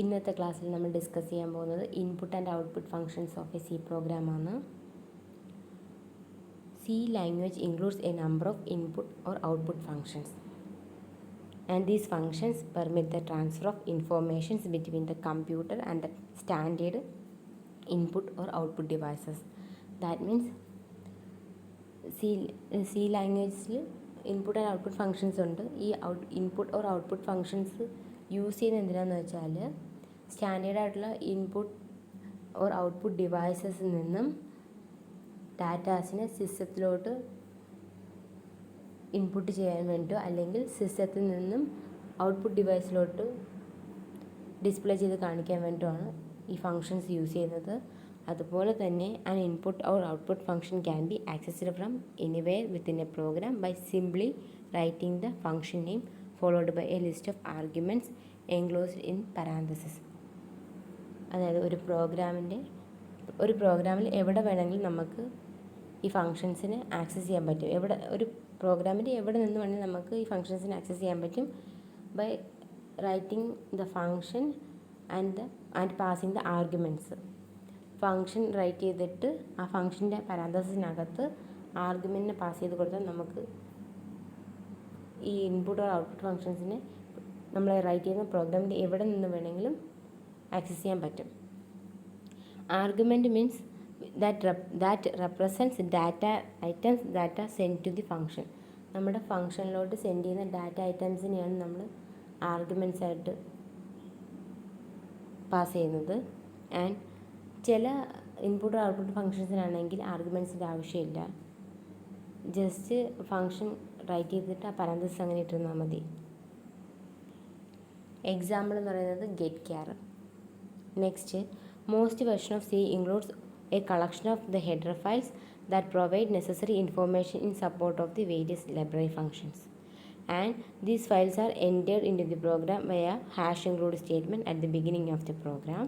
ഇന്നത്തെ ക്ലാസ്സിൽ നമ്മൾ ഡിസ്കസ് ചെയ്യാൻ പോകുന്നത് input and output functions of a C പ്രോഗ്രാമാണ്. C language includes a number of input or output functions and these functions permit the transfer of informations between the computer and the standard input or output devices. That means C ലാംഗ്വേജിൽ input and output functions ഉണ്ട്. ഈ input or output functions use ചെയ്യുന്നത് എന്തിനാണെന്ന് വെച്ചാൽ standard ആയിട്ടുള്ള input or output ഡിവൈസസിൽ നിന്നും ഡാറ്റാസിനെ സിസ്റ്റത്തിലോട്ട് input ചെയ്യാൻ വേണ്ടിയോ അല്ലെങ്കിൽ സിസ്റ്റത്തിൽ നിന്നും ഔട്ട്പുട്ട് ഡിവൈസിലോട്ട് ഡിസ്പ്ലേ ചെയ്ത് കാണിക്കാൻ വേണ്ടിയിട്ടാണ് ഈ ഫങ്ഷൻസ് യൂസ് ചെയ്യുന്നത്. അതുപോലെ തന്നെ an input or output function can be accessed from anywhere within a program by simply writing the function name followed by a list of arguments enclosed in parenthesis. അതായത് ഒരു പ്രോഗ്രാമിൽ എവിടെ വേണമെങ്കിലും നമുക്ക് ഈ ഫങ്ഷൻസിന് ആക്സസ് ചെയ്യാൻ പറ്റും. ഒരു പ്രോഗ്രാമിൻ്റെ എവിടെ നിന്ന് വേണമെങ്കിൽ നമുക്ക് ഈ ഫങ്ഷൻസിന് ആക്സസ് ചെയ്യാൻ പറ്റും by writing the function and passing the arguments. Function write ചെയ്തിട്ട് ആ ഫങ്ഷൻ്റെ പാരാന്തസിസിനകത്ത് ആർഗ്യുമെൻറ്റിനെ പാസ് ചെയ്ത് കൊടുത്താൽ നമുക്ക് ഈ ഇൻപുട്ട് ഓർ ഔട്ട്പുട്ട് ഫങ്ഷൻസിനെ നമ്മൾ റൈറ്റ് ചെയ്യുന്ന പ്രോഗ്രാമിൻ്റെ എവിടെ നിന്ന് വേണമെങ്കിലും ആക്സസ് ചെയ്യാൻ പറ്റും. Argument means that represents data items that are sent to the function. നമ്മുടെ ഫങ്ഷനിലോട്ട് സെൻഡ് ചെയ്യുന്ന ഡാറ്റ ഐറ്റംസിനെയാണ് നമ്മൾ ആർഗ്യുമെൻറ്റ്സ് ആയിട്ട് പാസ് ചെയ്യുന്നത്. ആൻഡ് ചില ഇൻപുട്ട് ഔട്ട്പുട്ട് ഫങ്ഷൻസിനാണെങ്കിൽ ആർഗ്യുമെൻറ്റ്സിൻ്റെ ആവശ്യമില്ല. ജസ്റ്റ് ഫങ്ഷൻ റൈറ്റ് ചെയ്തിട്ട് ആ പാരാന്തസിസ് അങ്ങനെ ഇട്ടിരുന്നാൽ മതി. എക്സാമ്പിൾ എന്ന് പറയുന്നത് get ക്യാർ. Next, most version of C includes a collection of the header files that provide necessary information in support of the various library functions, and these files are entered into the program via #include statement at the beginning of the program,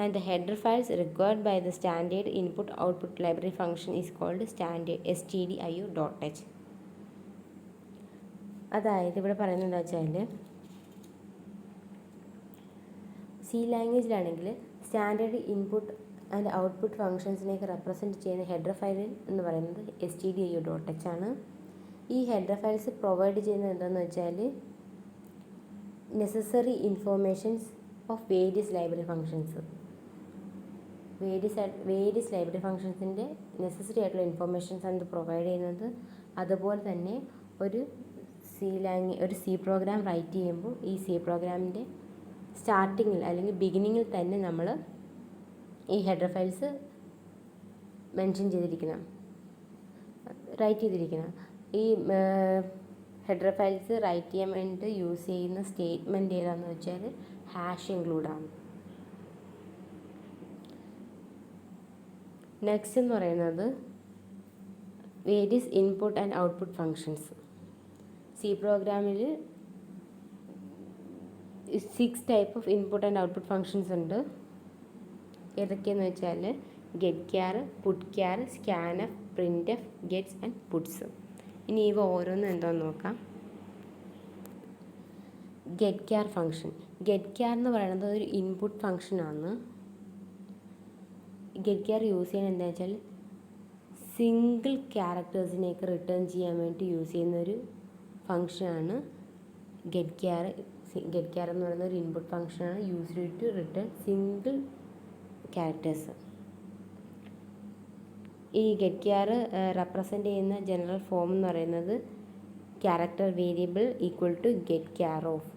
and the header files required by the standard input output library function is called standard stdio.h. അതായത് ഇവിടെ പറയുന്നത് എന്താ വെച്ചാൽ C ലാംഗ്വേജിലാണെങ്കിൽ standard input and output ഫങ്ഷൻസിനെയൊക്കെ represent ചെയ്യുന്ന header file എന്ന് പറയുന്നത് stdio.h ആണ്. ഈ ഹെഡർ ഫയൽസ് പ്രൊവൈഡ് ചെയ്യുന്നത് എന്താണെന്ന് വെച്ചാൽ necessary informations of various library functions. Various library ഫങ്ഷൻസിൻ്റെ നെസസറി ആയിട്ടുള്ള ഇൻഫോർമേഷൻസ് ആണ് ഇത് പ്രൊവൈഡ് ചെയ്യുന്നത്. അതുപോലെ തന്നെ ഒരു സി പ്രോഗ്രാം റൈറ്റ് ചെയ്യുമ്പോൾ ഈ സി പ്രോഗ്രാമിൻ്റെ സ്റ്റാർട്ടിങ്ങിൽ അല്ലെങ്കിൽ ബിഗിനിങ്ങിൽ തന്നെ നമ്മൾ ഈ ഹെഡർ ഫയൽസ് മെൻഷൻ ചെയ്തിരിക്കണം, റൈറ്റ് ചെയ്തിരിക്കണം. ഈ ഹെഡർ ഫയൽസ് റൈറ്റ് ചെയ്യാൻ വേണ്ടി യൂസ് ചെയ്യുന്ന സ്റ്റേറ്റ്മെൻറ്റ് ഏതാണെന്ന് വെച്ചാൽ #include ആണ്. നെക്സ്റ്റ് എന്ന് പറയുന്നത് various input and output functions. C പ്രോഗ്രാമിൽ 6 type of input and output functions ഉണ്ട്. ഏതൊക്കെയെന്ന് വെച്ചാൽ get char, put char, scanf, printf, gets and puts. ഇനി ഇവ ഓരോന്നും എന്താണെന്ന് നോക്കാം. Get char function. Get char എന്ന് പറയുന്നത് ഒരു ഇൻപുട്ട് ഫങ്ഷനാണ്. ഗെറ്റ് ക്യാർ യൂസ് ചെയ്യുന്നത് എന്താ വെച്ചാൽ സിംഗിൾ ക്യാരക്ടേഴ്സിനെയൊക്കെ റിട്ടേൺ ചെയ്യാൻ വേണ്ടി യൂസ് ചെയ്യുന്നൊരു ഫങ്ഷനാണ് ഗെറ്റ് ക്യാർ. ഗെറ്റ് ക്യാർ എന്ന് പറയുന്ന ഒരു ഇൻപുട്ട് ഫങ്ഷനാണ് used to return single characters. ഈ ഗെറ്റ് ക്യാർ റെപ്രസെൻ്റ് ചെയ്യുന്ന ജനറൽ ഫോം എന്ന് പറയുന്നത് character variable equal to get char of.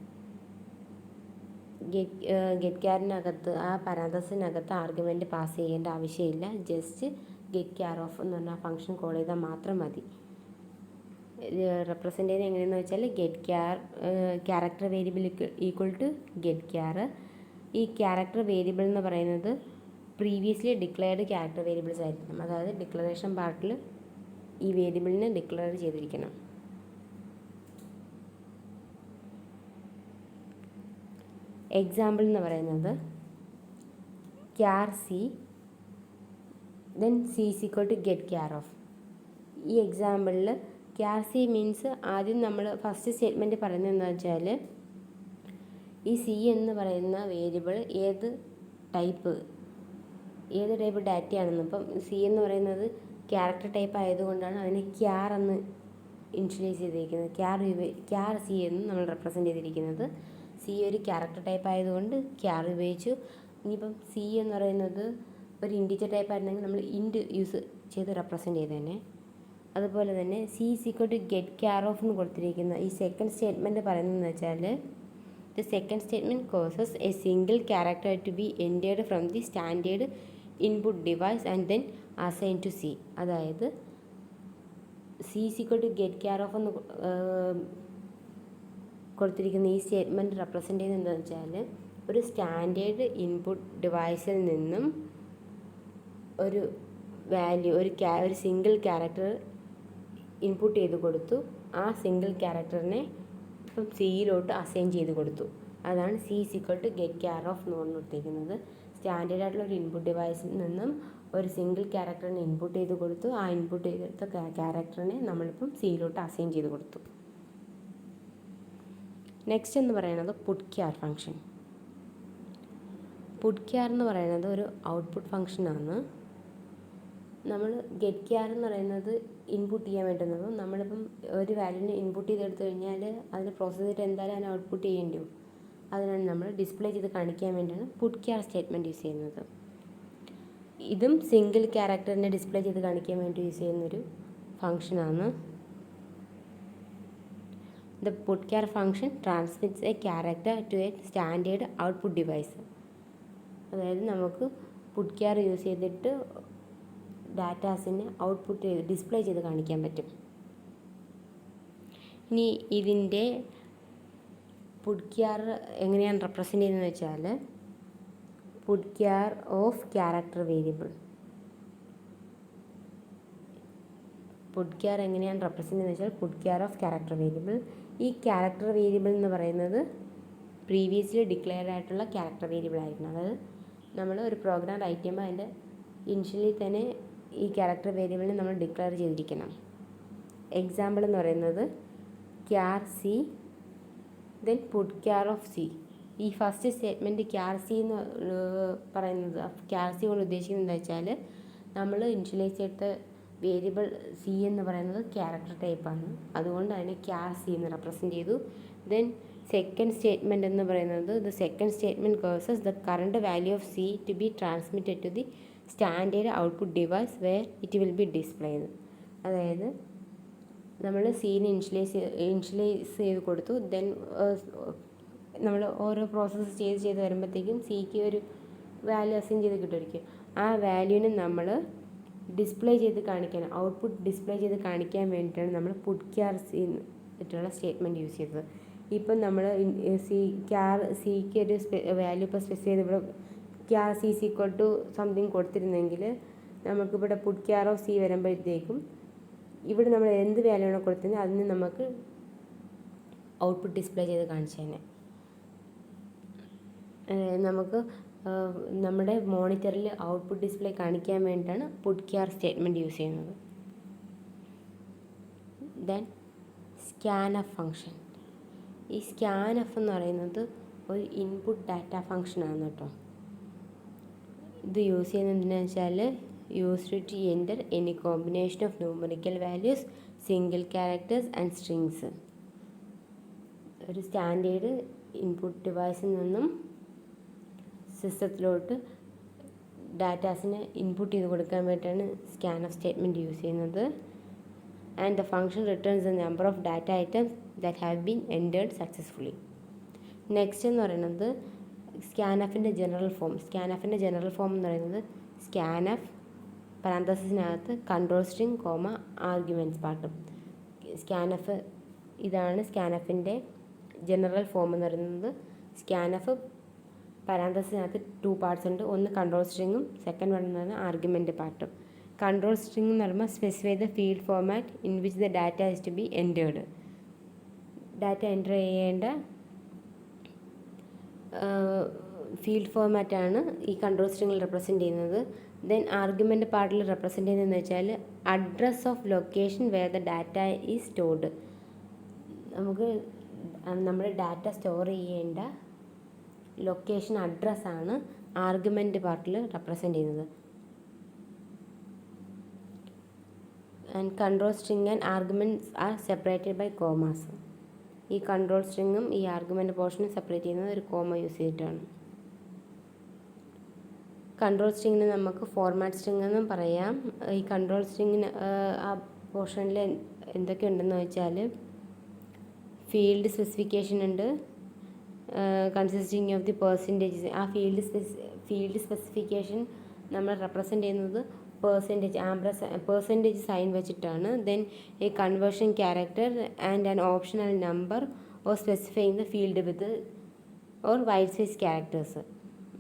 Get ക്യാറിനകത്ത് ആ പാരാന്തസിനകത്ത് ആർഗ്യുമെൻറ്റ് പാസ് ചെയ്യേണ്ട ആവശ്യമില്ല. ജസ്റ്റ് ഗെറ്റ് ക്യാർ ഓഫ് എന്ന് പറഞ്ഞാൽ ഫങ്ഷൻ കോൾ ചെയ്താൽ മാത്രം മതി. റെപ്രസെൻ്റ് ചെയ്യുന്നത് എങ്ങനെയെന്ന് വെച്ചാൽ get character variable equal to get char. ഈ ക്യാരക്ടർ വേരിയബിൾ എന്ന് പറയുന്നത് പ്രീവിയസ്ലി ഡിക്ലെയർഡ് ക്യാരക്ടർ വേരിയബിൾസ് ആയിരിക്കണം. അതായത് ഡിക്ലറേഷൻ പാർട്ടിൽ ഈ വേരിയബിളിനെ ഡിക്ലെയർ ചെയ്തിരിക്കണം. എക്സാമ്പിൾ എന്ന് പറയുന്നത് char c then c is equal to get char of. ഈ എക്സാമ്പിളിൽ ക്യാർ സി മീൻസ് ആദ്യം നമ്മൾ ഫസ്റ്റ് സ്റ്റേറ്റ്മെൻറ്റ് പറയുന്നത് എന്താ വെച്ചാൽ ഈ സി എന്ന് പറയുന്ന വേരിയബിൾ ഏത് ടൈപ്പ് ഡാറ്റയാണെന്ന്. ഇപ്പം സി എന്ന് പറയുന്നത് ക്യാരക്ടർ ടൈപ്പ് ആയതുകൊണ്ടാണ് അതിനെ ക്യാർ എന്ന് ഇനിഷ്യലൈസ് ചെയ്തിരിക്കുന്നത്. ക്യാർ സി എന്ന് നമ്മൾ റെപ്രസെൻ്റ് ചെയ്തിരിക്കുന്നത്. സി ഒരു ക്യാരക്ടർ ടൈപ്പ് ആയതുകൊണ്ട് ക്യാർ ഉപയോഗിച്ചു. ഇനിയിപ്പം സി എന്ന് പറയുന്നത് ഒരു ഇൻറ്റിജർ ടൈപ്പ് ആയിരുന്നെങ്കിൽ നമ്മൾ ഇൻറ്റ് യൂസ് ചെയ്ത് റെപ്രസെൻ്റ് ചെയ്തേനെ. അതുപോലെ തന്നെ C is equal to get char of എന്ന് കൊടുത്തിരിക്കുന്ന ഈ സെക്കൻഡ് സ്റ്റേറ്റ്മെൻറ്റ് പറയുന്നതെന്ന് വെച്ചാൽ the second statement causes a single character to be entered from the standard input device and then assign to C. അതായത് C is equal to get char of എന്ന് കൊടുത്തിരിക്കുന്ന ഈ statement represent ചെയ്യുന്നത് എന്താണെന്ന് വെച്ചാൽ ഒരു സ്റ്റാൻഡേർഡ് ഇൻപുട്ട് ഡിവൈസിൽ നിന്നും ഒരു വാല്യൂ ഒരു സിംഗിൾ ക്യാരക്ടർ ഇൻപുട്ട് ചെയ്ത് കൊടുത്തു. ആ സിംഗിൾ ക്യാരക്ടറിനെ ഇപ്പം സിയിലോട്ട് അസൈൻ ചെയ്ത് കൊടുത്തു. അതാണ് c is equal to get char of എന്ന് പറഞ്ഞു കൊടുത്തിരിക്കുന്നത്. സ്റ്റാൻഡേർഡ് ആയിട്ടുള്ള ഒരു ഇൻപുട്ട് ഡിവൈസിൽ നിന്നും ഒരു സിംഗിൾ ക്യാരക്ടറിനെ ഇൻപുട്ട് ചെയ്ത് കൊടുത്തു. ആ ഇൻപുട്ട് ചെയ്തെടുത്ത ക്യാരക്ടറിനെ നമ്മളിപ്പം സിയിലോട്ട് അസൈൻ ചെയ്ത് കൊടുത്തു. നെക്സ്റ്റ് എന്ന് പറയുന്നത് put char function. Put char എന്ന് പറയുന്നത് ഒരു ഔട്ട്പുട്ട് ഫംഗ്ഷനാണ്. നമ്മൾ ഗെറ്റ് ക്യാർ എന്ന് പറയുന്നത് ഇൻപുട്ട് ചെയ്യാൻ വേണ്ടുന്നത്. നമ്മളിപ്പം ഒരു വാല്യൂവിനെ ഇൻപുട്ട് ചെയ്തെടുത്തു കഴിഞ്ഞാൽ അതിന് പ്രോസസ്സ് ചെയ്തിട്ട് എന്തായാലും അതിനെ ഔട്ട്പുട്ട് ചെയ്യേണ്ടി വരും. അതിനാണ് നമ്മൾ ഡിസ്പ്ലേ ചെയ്ത് കാണിക്കാൻ വേണ്ടിയാണ് പുട്ട് ക്യാർ സ്റ്റേറ്റ്മെൻറ്റ് യൂസ് ചെയ്യുന്നത്. ഇതും സിംഗിൾ ക്യാരക്ടറിനെ ഡിസ്പ്ലേ ചെയ്ത് കാണിക്കാൻ വേണ്ടി യൂസ് ചെയ്യുന്നൊരു ഫംഗ്ഷനാണ്. The put char function transmits a character to a standard output device. അതായത് നമുക്ക് പുട്ട് ക്യാർ യൂസ് ചെയ്തിട്ട് ഡാറ്റാസിനെ ഔട്ട്പുട്ട് ചെയ്ത് ഡിസ്പ്ലേ ചെയ്ത് കാണിക്കാൻ പറ്റും. ഇനി ഇതിൻ്റെ പുട്ട് ക്യാർ എങ്ങനെയാണ് റെപ്രസെൻ്റ് ചെയ്യുന്നതെന്ന് വെച്ചാൽ put char of character variable. Put char എങ്ങനെയാണ് റെപ്രസെൻ്റ് ചെയ്യുന്നത് വെച്ചാൽ put char of character variable. ഈ ക്യാരക്ടർ വേരിയബിൾ എന്ന് പറയുന്നത് പ്രീവിയസ്ലി ഡിക്ലെയർഡ് ആയിട്ടുള്ള ക്യാരക്ടർ വേരിയബിൾ ആയിരിക്കണം. അതായത് നമ്മൾ ഒരു പ്രോഗ്രാം റൈറ്റ് ചെയ്യുമ്പോൾ അതിൻ്റെ ഇനിഷ്യലി തന്നെ ഈ ക്യാരക്ടർ വേരിയബിളിനെ നമ്മൾ ഡിക്ലെയർ ചെയ്തിരിക്കണം. എക്സാമ്പിൾ എന്ന് പറയുന്നത് char c then put char of c. ഈ ഫസ്റ്റ് സ്റ്റേറ്റ്മെൻറ്റ് ക്യാർ സി എന്ന് പറയുന്നത് ക്യാർ സി കൊണ്ട് ഉദ്ദേശിക്കുന്നത് എന്താ വെച്ചാൽ നമ്മൾ ഇനിഷ്യലൈസ് ചെയ്ത വേരിയബിൾ സി എന്ന് പറയുന്നത് ക്യാരക്ടർ ടൈപ്പാണ്. അതുകൊണ്ട് അതിനെ ക്യാർ സി എന്ന് റെപ്രസെൻ്റ് ചെയ്തു. ദെൻ സെക്കൻഡ് സ്റ്റേറ്റ്മെൻറ്റ് എന്ന് പറയുന്നത് the second statement causes the current value of c to be transmitted to the standard output device where it will be displayed. അതായത് നമ്മൾ സീനെ ഇനിഷ്യലൈസ് ചെയ്ത് കൊടുത്തു. ദെൻ നമ്മൾ ഓരോ പ്രോസസ്സ് ചെയ്ത് വരുമ്പോഴത്തേക്കും സിക്ക് ഒരു വാല്യൂ അസൈൻ ചെയ്ത് കിട്ടുമായിരിക്കും. ആ വാല്യൂവിനെ നമ്മൾ ഡിസ്പ്ലേ ചെയ്ത് കാണിക്കാൻ ഔട്ട്പുട്ട് ഡിസ്പ്ലേ ചെയ്ത് കാണിക്കാൻ വേണ്ടിയിട്ടാണ് നമ്മൾ പുട്ട് ക്യാർ സി എന്നിട്ടുള്ള സ്റ്റേറ്റ്മെൻറ്റ് യൂസ് ചെയ്തത്. ഇപ്പം നമ്മൾ സിക്ക് ഒരു വാല്യൂ ഇപ്പോൾ സ്പെസിഫൈ ചെയ്ത് ഇവിടെ char C is equal to something കൊടുത്തിരുന്നെങ്കിൽ നമുക്കിവിടെ പുട്ട് ക്യാർ ഓഫ് സി വരുമ്പോഴത്തേക്കും ഇവിടെ നമ്മൾ എന്ത് വാല്യൂ ആണോ കൊടുത്തിരുന്നത് അതിന് നമുക്ക് ഔട്ട്പുട്ട് ഡിസ്പ്ലേ ചെയ്ത് കാണിച്ചു തന്നെ. നമുക്ക് നമ്മുടെ മോണിറ്ററിൽ ഔട്ട്പുട്ട് ഡിസ്പ്ലേ കാണിക്കാൻ വേണ്ടിയിട്ടാണ് പുട്ട് ക്യാർ സ്റ്റേറ്റ്മെൻറ്റ് യൂസ് ചെയ്യുന്നത്. Then scanf function. ഈ സ്കാൻഎഫ് എന്ന് പറയുന്നത് ഒരു ഇൻപുട്ട് ഡാറ്റ ഫംഗ്ഷനാണ് കേട്ടോ. ഇത് യൂസ് ചെയ്യുന്നത് എന്തിനാണെന്ന് വെച്ചാൽ used to enter any combination of numerical values, single characters and strings. ഒരു സ്റ്റാൻഡേർഡ് ഇൻപുട്ട് ഡിവൈസിൽ നിന്നും സിസ്റ്റത്തിലോട്ട് ഡാറ്റാസിനെ ഇൻപുട്ട് ചെയ്ത് കൊടുക്കാൻ വേണ്ടിയിട്ടാണ് സ്കാൻഎഫ് സ്റ്റേറ്റ്മെൻറ്റ് യൂസ് ചെയ്യുന്നത്. And the function returns the number of data items that have been entered successfully. Next എന്ന് പറയുന്നത് സ്കാൻഎഫിൻ്റെ ജനറൽ ഫോം. സ്കാൻഎഫിൻ്റെ ജനറൽ ഫോം എന്ന് പറയുന്നത് സ്കാൻഎഫ് പാരന്തസിസിനകത്ത് control string comma arguments part. Scanf ഇതാണ് സ്കാൻഎഫിൻ്റെ ജനറൽ ഫോം എന്ന് പറയുന്നത്. സ്കാൻഎഫ് പാരന്തസിസിനകത്ത് 2 പാർട്സ് ഉണ്ട്. ഒന്ന് കൺട്രോൾ സ്ട്രിങ്ങും സെക്കൻഡ് വൺ എന്ന് പറയുന്നത് ആർഗ്യുമെൻറ്റ് പാർട്ടും. കൺട്രോൾ സ്ട്രിങ് എന്ന് പറയുമ്പോൾ specify the field format in which the data is to be entered. Data enter ചെയ്യേണ്ട ഫീൽഡ് ഫോർമാറ്റാണ് ഈ കൺട്രോൾ സ്ട്രിങ്ങിൽ റെപ്രസെൻ്റ് ചെയ്യുന്നത്. ദെൻ ആർഗ്യുമെൻറ്റ് പാർട്ടിൽ റെപ്രസെൻ്റ് ചെയ്യുന്നതെന്ന് വെച്ചാൽ address of location where the data is stored. നമുക്ക് നമ്മുടെ ഡാറ്റ സ്റ്റോർ ചെയ്യേണ്ട ലൊക്കേഷൻ അഡ്രസ്സാണ് ആർഗ്യുമെൻറ്റ് പാർട്ടിൽ റെപ്രസെൻ്റ് ചെയ്യുന്നത്. And control string and arguments are separated by commas. ഈ കൺട്രോൾ സ്ട്രിങ്ങും ഈ ആർഗ്യുമെൻറ്റ് പോർഷനും സെപ്പറേറ്റ് ചെയ്യുന്നത് ഒരു കോമ യൂസ് ചെയ്തിട്ടാണ്. കൺട്രോൾ സ്ട്രിങ്ങിന് നമുക്ക് ഫോർമാറ്റ് സ്ട്രിങ് എന്നും പറയാം. ഈ കൺട്രോൾ സ്ട്രിങ്ങിന് ആ പോർഷനിൽ എന്തൊക്കെ ഉണ്ടെന്ന് വെച്ചാൽ ഫീൽഡ് സ്പെസിഫിക്കേഷൻ ഉണ്ട്, കൺസിസ്റ്റിംഗ് ഓഫ് ദി പെർസെൻറ്റേജ്. ആ ഫീൽഡ് സ്പെസിഫിക്കേഷൻ നമ്മൾ റെപ്രസെൻ്റ് ചെയ്യുന്നത് പെർസെൻറ്റേജ് സൈൻ വെച്ചിട്ടാണ്. Then A conversion character and an optional number or specifying the field with or white space characters.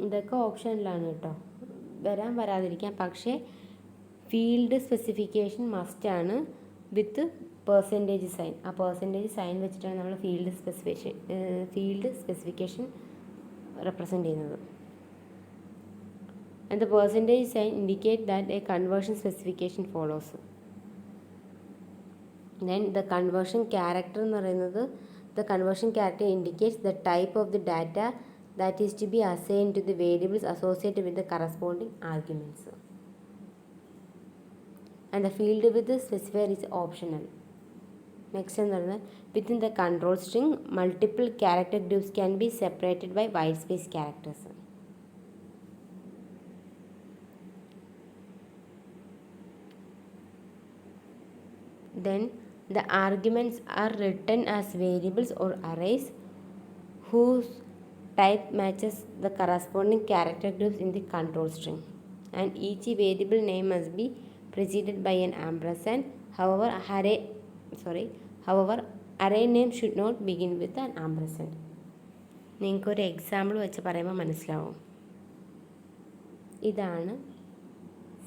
ഇതൊക്കെ ഓപ്ഷനിലാണ് കേട്ടോ, വരാതിരിക്കാം. പക്ഷേ ഫീൽഡ് സ്പെസിഫിക്കേഷൻ മസ്റ്റാണ് വിത്ത് പെർസെൻറ്റേജ് സൈൻ. ആ പെർസെൻറ്റേജ് സൈൻ വെച്ചിട്ടാണ് നമ്മൾ ഫീൽഡ് സ്പെസിഫിക്കേഷൻ റെപ്രസെൻ്റ് ചെയ്യുന്നത്. And the percentage sign indicate that a conversion specification follows. Then the conversion character എന്ന് പറയുന്നത്, the conversion character indicates the type of the data that is to be assigned to the variables associated with the corresponding arguments. And the field with the specifier is optional. Next എന്ന് പറയുന്നത്, within the control string multiple character groups can be separated by white space characters. Then the arguments are written as variables or arrays whose type matches the corresponding character groups in the control string, and each variable name must be preceded by an ampersand. However, array name should not begin with an ampersand. നിങ്ങൾക്കൊരു example വെച്ച് പറയുമ്പോൾ മനസ്സിലാവും. ഇതാണ്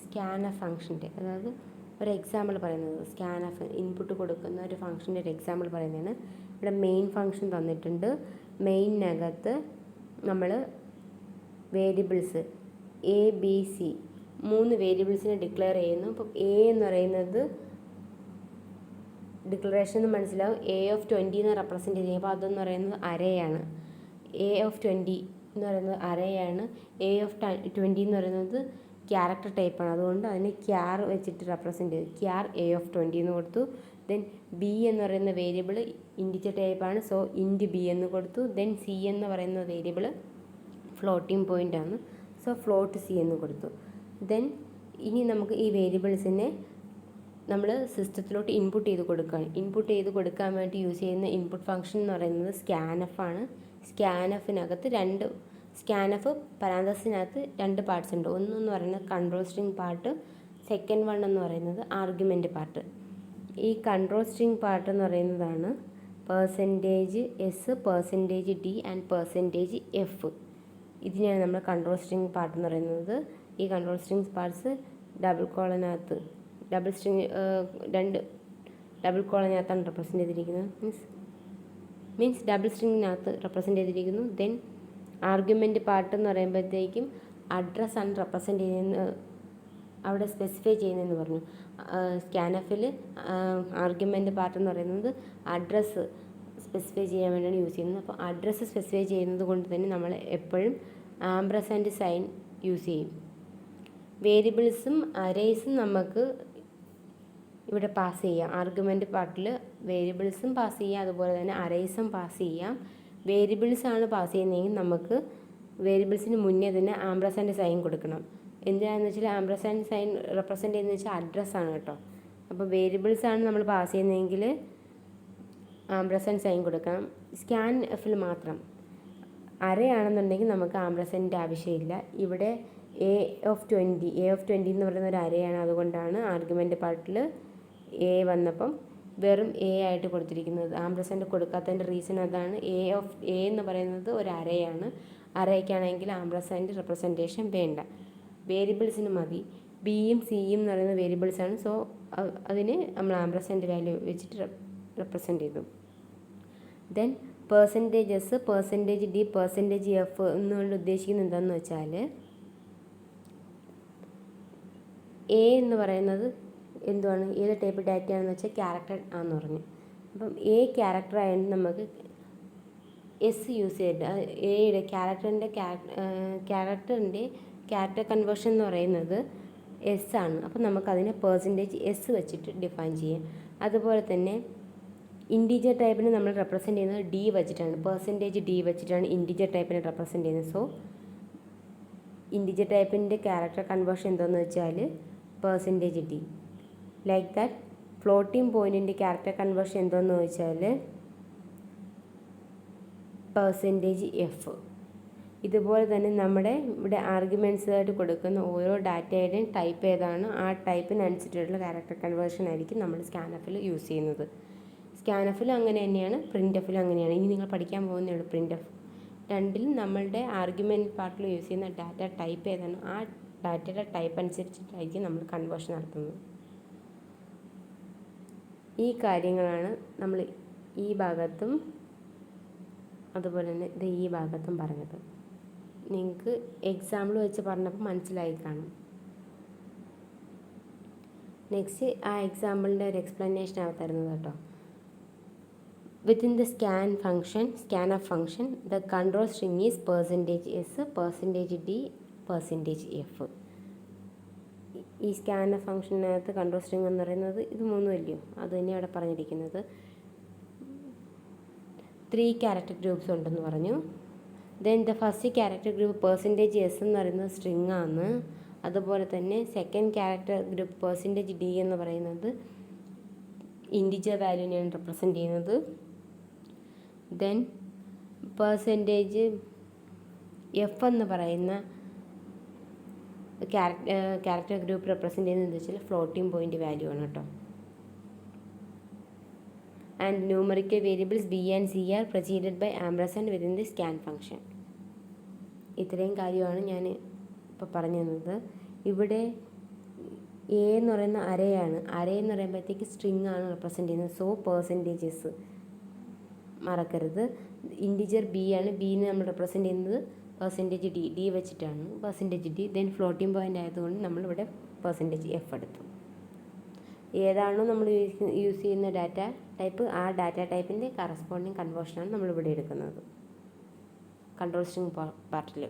സ്കാൻഎഫ് ഫംഗ്ഷൻ്റെ, അതായത് ഒരു example പറയുന്നത്. സ്കാൻഎഫ് input കൊടുക്കുന്ന ഒരു ഫംഗ്ഷൻ്റെ ഒരു എക്സാമ്പിൾ പറയുന്നതാണ്. ഇവിടെ മെയിൻ ഫംഗ്ഷൻ തന്നിട്ടുണ്ട്. മെയിനകത്ത് നമ്മൾ വേരിയബിൾസ് ABC 3 വേരിയബിൾസിനെ ഡിക്ലെയർ ചെയ്യുന്നു. അപ്പം എ എന്ന് പറയുന്നത് ഡിക്ലറേഷൻ എന്ന് മനസ്സിലാവും, A(20) എന്ന് റെപ്രസെൻറ്റ് ചെയ്യുന്നത്. അപ്പോൾ അതെന്ന് പറയുന്നത് അരയാണ്. A(20) എന്ന് പറയുന്നത് അരയാണ്. A(20) എന്ന് പറയുന്നത് ക്യാരക്ടർ ടൈപ്പാണ്, അതുകൊണ്ട് അതിന് ക്യാർ വെച്ചിട്ട് റെപ്രസെൻറ്റ് ചെയ്തു. ക്യാർ A(20) എന്ന് കൊടുത്തു. ദെൻ ബി എന്ന് പറയുന്ന വേരിയബിൾ ഇൻറ്റിജർ ടൈപ്പാണ്, സോ ഇൻറ്റ് ബി എന്ന് കൊടുത്തു. ദെൻ സി എന്ന് പറയുന്ന വേരിയബിൾ ഫ്ലോട്ടിംഗ് പോയിൻ്റ് ആണ്, സോ ഫ്ലോട്ട് സി എന്ന് കൊടുത്തു. ദെൻ ഇനി നമുക്ക് ഈ വേരിയബിൾസിനെ നമ്മൾ സിസ്റ്റത്തിലോട്ട് ഇൻപുട്ട് ചെയ്ത് കൊടുക്കുകയാണ്. ഇൻപുട്ട് ചെയ്ത് കൊടുക്കാൻ വേണ്ടി യൂസ് ചെയ്യുന്ന ഇൻപുട്ട് ഫംഗ്ഷൻ എന്ന് പറയുന്നത് സ്കാൻഎഫ് ആണ്. സ്കാൻഎഫ് പരാന്തസിനകത്ത് 2 പാർട്സ് ഉണ്ട്. ഒന്നെന്ന് പറയുന്നത് control string part, second one എന്ന് പറയുന്നത് ആർഗ്യുമെൻറ്റ് പാർട്ട്. ഈ കൺട്രോൾ സ്ട്രിങ് പാർട്ട് എന്ന് പറയുന്നതാണ് %S, %D ആൻഡ് %F. ഇതിനെയാണ് നമ്മൾ കൺട്രോൾ സ്ട്രിങ് പാർട്ട് എന്ന് പറയുന്നത്. ഈ കൺട്രോൾ സ്ട്രിങ് പാർട്സ് ഡബിൾ കോളനകത്താണ് റെപ്രസെൻറ്റ് ചെയ്തിരിക്കുന്നത്. മീൻസ് ഡബിൾ സ്ട്രിങ്ങിനകത്ത് റെപ്രസെൻറ്റ് ചെയ്തിരിക്കുന്നു. ദെൻ ആർഗ്യുമെൻറ്റ് പാർട്ട് എന്ന് പറയുമ്പോഴത്തേക്കും അഡ്രസ്സാണ് റെപ്രസെൻറ്റ് ചെയ്യുന്നത്, അവിടെ സ്പെസിഫൈ ചെയ്യുന്നതെന്ന് പറഞ്ഞു. സ്കാൻഎഫിൽ ആർഗ്യുമെൻറ്റ് പാർട്ട് എന്ന് പറയുന്നത് അഡ്രസ്സ് സ്പെസിഫൈ ചെയ്യാൻ വേണ്ടിയാണ് യൂസ് ചെയ്യുന്നത്. അപ്പോൾ അഡ്രസ്സ് സ്പെസിഫൈ ചെയ്യുന്നത് കൊണ്ട് തന്നെ നമ്മൾ എപ്പോഴും ആംപർസാൻഡ് സൈൻ യൂസ് ചെയ്യും. വേരിയബിൾസും അറേയ്സും നമുക്ക് ഇവിടെ പാസ് ചെയ്യാം. ആർഗ്യുമെൻറ്റ് പാർട്ടിൽ വേരിയബിൾസും പാസ് ചെയ്യാം, അതുപോലെ തന്നെ അറേയ്സും പാസ് ചെയ്യാം. വേരിയബിൾസാണ് പാസ് ചെയ്യുന്നതെങ്കിൽ നമുക്ക് വേരിയബിൾസിന് മുന്നേ തന്നെ ആംപർസാൻഡ് സൈൻ കൊടുക്കണം. എന്തിനാണെന്ന് വെച്ചാൽ ആംപർസാൻഡ് സൈൻ റെപ്രസെൻറ്റ് ചെയ്യുന്നത് വെച്ചാൽ അഡ്രസ്സാണ് കേട്ടോ. അപ്പോൾ വേരിയബിൾസാണ് നമ്മൾ പാസ് ചെയ്യുന്നതെങ്കിൽ ആംപർസാൻഡ് സൈൻ കൊടുക്കണം. സ്കാൻഎഫിൽ മാത്രം അറേ ആണെന്നുണ്ടെങ്കിൽ നമുക്ക് ആംപർസാൻഡിൻ്റെ ആവശ്യമില്ല. ഇവിടെ A(20) എന്ന് പറയുന്ന ഒരു അരയാണ്, അതുകൊണ്ടാണ് ആർഗ്യുമെൻറ്റ് പാർട്ടിൽ A വന്നപ്പം വെറും A ആയിട്ട് കൊടുത്തിരിക്കുന്നത്. ആംപർസാൻഡ് കൊടുക്കാത്തതിൻ്റെ റീസൺ അതാണ്. A എന്ന് പറയുന്നത് ഒരു അരയാണ്. അരയ്ക്കാണെങ്കിൽ ആംപർസാൻഡ് റെപ്രസെൻറ്റേഷൻ വേണ്ട, വേരിയബിൾസിന് മതി. ബിയും സിയും എന്ന് പറയുന്ന വേരിയബിൾസാണ്, സോ അതിന് നമ്മൾ ആംപർസാൻഡ് വാല്യൂ വെച്ചിട്ട് റെപ്രസെൻറ്റ് ചെയ്തു. ദെൻ %S, %D, %F എന്നുകൊണ്ട് ഉദ്ദേശിക്കുന്നത് എന്താണെന്ന് വെച്ചാൽ A എന്ന് പറയുന്നത് എന്തുവാണ്, ഏത് ടൈപ്പ് ഡാറ്റയാണെന്ന് വെച്ചാൽ ക്യാരക്ടർ ആണെന്ന് പറഞ്ഞു. അപ്പം A ക്യാരക്ടർ ആയതുകൊണ്ട് നമുക്ക് എസ് യൂസ് ചെയ്തിട്ട് എയുടെ ക്യാരക്ടർ കൺവേർഷൻ എന്ന് പറയുന്നത് എസ് ആണ്. അപ്പോൾ നമുക്കതിനെ പെർസെൻറ്റേജ് എസ് വെച്ചിട്ട് ഡിഫൈൻ ചെയ്യാം. അതുപോലെ തന്നെ ഇൻറ്റീജർ ടൈപ്പിനെ നമ്മൾ റെപ്രസെൻറ്റ് ചെയ്യുന്നത് ഡി വെച്ചിട്ടാണ്. പെർസെൻറ്റേജ് ഡി വെച്ചിട്ടാണ് ഇൻറ്റീജർ ടൈപ്പിനെ റെപ്രസെൻറ്റ് ചെയ്യുന്നത്. സോ ഇൻറ്റീജർ ടൈപ്പിൻ്റെ ക്യാരക്ടർ കൺവേർഷൻ എന്താണെന്ന് വെച്ചാൽ percentage D. Like that floating പോയിൻറ്റിൻ്റെ ക്യാരക്ടർ കൺവേർഷൻ എന്താണെന്ന് ചോദിച്ചാൽ പെർസെൻറ്റേജ് എഫ്. ഇതുപോലെ തന്നെ നമ്മുടെ ഇവിടെ ആർഗ്യുമെൻറ്റ്സായിട്ട് കൊടുക്കുന്ന ഓരോ ഡാറ്റയുടെയും ടൈപ്പ് ഏതാണ് ആ ടൈപ്പിനനുസരിച്ചിട്ടുള്ള ക്യാരക്ടർ കൺവേർഷൻ ആയിരിക്കും നമ്മൾ സ്കാൻഎഫിൽ യൂസ് ചെയ്യുന്നത്. സ്കാൻഎഫിൽ അങ്ങനെ തന്നെയാണ്, പ്രിൻ്റ്-എഫിലും അങ്ങനെയാണ്. ഇനി നിങ്ങൾ പഠിക്കാൻ പോകുന്നേ ഉള്ളൂ പ്രിൻ്റ്-എഫ്. രണ്ടിലും നമ്മളുടെ ആർഗ്യുമെൻറ്റ് പാർട്ടിൽ യൂസ് ചെയ്യുന്ന ഡാറ്റ ടൈപ്പ് ഏതാണ് ആ ഡാറ്റയുടെ ടൈപ്പ് അനുസരിച്ചിട്ടായിരിക്കും നമ്മൾ കൺവേർഷൻ നടത്തുന്നത്. ഈ കാര്യങ്ങളാണ് നമ്മൾ ഈ ഭാഗത്തും അതുപോലെ തന്നെ ഇത് ഈ ഭാഗത്തും പറഞ്ഞത്. നിങ്ങൾക്ക് എക്സാമ്പിൾ വെച്ച് പറഞ്ഞപ്പോൾ മനസ്സിലായി കാണും. നെക്സ്റ്റ് ആ എക്സാമ്പിളിൻ്റെ ഒരു എക്സ്പ്ലനേഷൻ ആണ് തരുന്നത് കേട്ടോ. Within the scanf function the control string is percentage S, percentage D, percentage F. ഈ സ്കാൻഎഫ് ഫംഗ്ഷനകത്ത് കൺട്രോൾ സ്ട്രിങ് എന്ന് പറയുന്നത് ഇത് മൂന്നും അല്ലയോ, അത് തന്നെ അവിടെ പറഞ്ഞിരിക്കുന്നത്. 3 ക്യാരക്ടർ ഗ്രൂപ്പ്സ് ഉണ്ടെന്ന് പറഞ്ഞു. Then the first character group percentage S എന്ന് പറയുന്നത് സ്ട്രിങ് ആണ്. അതുപോലെ തന്നെ second character group percentage D എന്ന് പറയുന്നത് ഇൻറ്റിജർ വാല്യൂവിനെയാണ് റെപ്രസെൻറ്റ് ചെയ്യുന്നത്. ദെൻ പെർസെൻറ്റേജ് എഫ് എന്ന് പറയുന്ന ക്യാരക്ടർ ഗ്രൂപ്പ് റെപ്രസെൻറ്റ് ചെയ്യുന്നത് എന്താ വെച്ചാൽ ഫ്ലോട്ടിംഗ് പോയിൻ്റ് വാല്യൂ ആണ് കേട്ടോ. And numerical variables b and c are preceded by ampersand within the scan function. ഇത്രയും കാര്യമാണ് ഞാൻ ഇപ്പോൾ പറഞ്ഞു തന്നത്. ഇവിടെ എ എന്ന് പറയുന്ന അരയാണ്. അര എന്ന് പറയുമ്പോഴത്തേക്ക് സ്ട്രിങ് ആണ് റെപ്രസെൻറ്റ് ചെയ്യുന്നത്. സോ പെർസെൻറ്റേജസ് മറക്കരുത്. ഇൻറ്റിജർ ബി ആണ്. ബീനെ നമ്മൾ റെപ്രസെൻറ്റ് ചെയ്യുന്നത് പെർസെൻറ്റേജ് ഡി വെച്ചിട്ടാണ്. Percentage D. Then floating point ആയതുകൊണ്ട് നമ്മളിവിടെ പെർസെൻറ്റേജ് എഫ് എടുത്തു. ഏതാണോ നമ്മൾ യൂസ് ചെയ്യുന്ന ഡാറ്റ ടൈപ്പ് ആ ഡാറ്റ ടൈപ്പിൻ്റെ കറസ്പോണ്ടിങ് കൺവേർഷനാണ് നമ്മളിവിടെ എടുക്കുന്നത് കൺട്രോൾ സ്ട്രിങ് പാർട്ടിൽ.